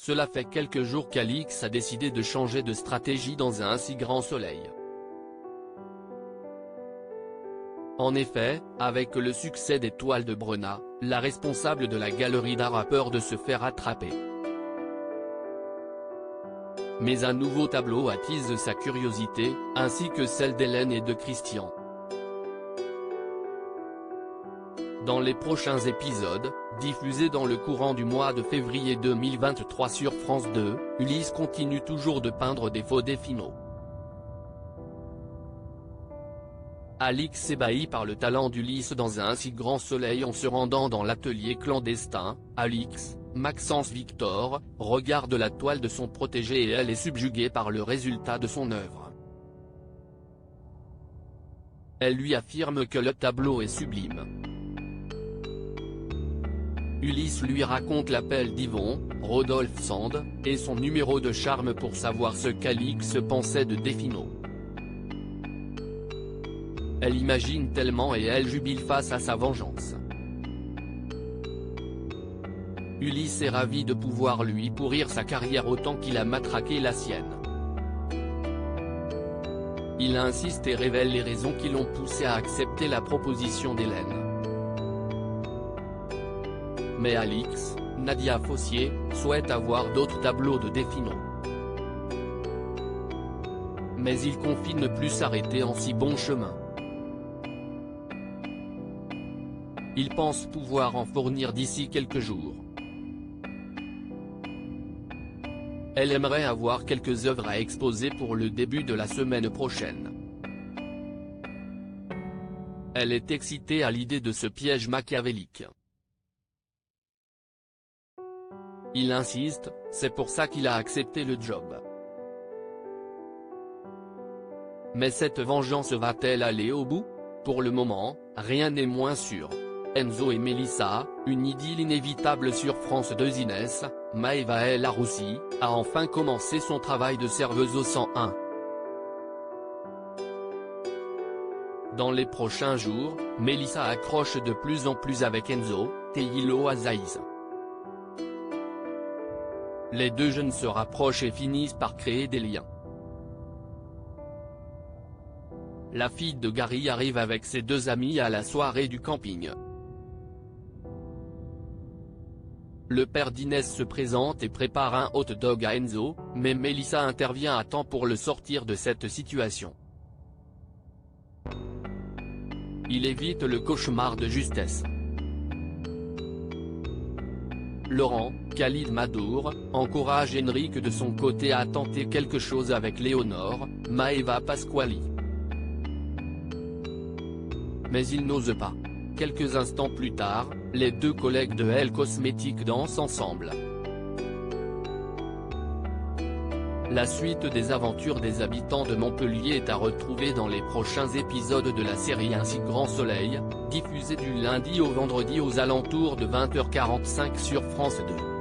Cela fait quelques jours qu'Alix a décidé de changer de stratégie dans un si grand soleil. En effet, avec le succès des toiles de Brenna, la responsable de la galerie d'art a peur de se faire attraper. Mais un nouveau tableau attise sa curiosité, ainsi que celle d'Hélène et de Christian. Dans les prochains épisodes, diffusés dans le courant du mois de février 2023 sur France 2, Ulysse continue toujours de peindre des faux Defino. Alix ébahi par le talent d'Ulysse dans un si grand soleil en se rendant dans l'atelier clandestin. Alix, Maxence Victor, regarde la toile de son protégé et elle est subjuguée par le résultat de son œuvre. Elle lui affirme que le tableau est sublime. Ulysse lui raconte l'appel d'Yvon, Rodolphe Sand, et son numéro de charme pour savoir ce qu'Alix pensait de Defino. Elle imagine tellement et elle jubile face à sa vengeance. Ulysse est ravi de pouvoir lui pourrir sa carrière autant qu'il a matraqué la sienne. Il insiste et révèle les raisons qui l'ont poussé à accepter la proposition d'Hélène. Mais Alix, Nadia Fossier, souhaite avoir d'autres tableaux de Defino. Mais il confie ne plus s'arrêter en si bon chemin. Il pense pouvoir en fournir d'ici quelques jours. Elle aimerait avoir quelques œuvres à exposer pour le début de la semaine prochaine. Elle est excitée à l'idée de ce piège machiavélique. Il insiste, c'est pour ça qu'il a accepté le job. Mais cette vengeance va-t-elle aller au bout? Pour le moment, rien n'est moins sûr. Enzo et Mélissa, une idylle inévitable sur France 2. Inès, Maëva El Aroussi, a enfin commencé son travail de serveuse au 101. Dans les prochains jours, Mélissa accroche de plus en plus avec Enzo, Teilo Azaïs. Les deux jeunes se rapprochent et finissent par créer des liens. La fille de Gary arrive avec ses deux amis à la soirée du camping. Le père d'Inès se présente et prépare un hot dog à Enzo, mais Mélissa intervient à temps pour le sortir de cette situation. Il évite le cauchemar de justesse. Laurent, Khalid Madour, encourage Henrik de son côté à tenter quelque chose avec Léonore, Maëva Pasquali. Mais il n'ose pas. Quelques instants plus tard, les deux collègues de Elle Cosmétique dansent ensemble. La suite des aventures des habitants de Montpellier est à retrouver dans les prochains épisodes de la série Un si grand soleil, diffusée du lundi au vendredi aux alentours de 20h45 sur France 2.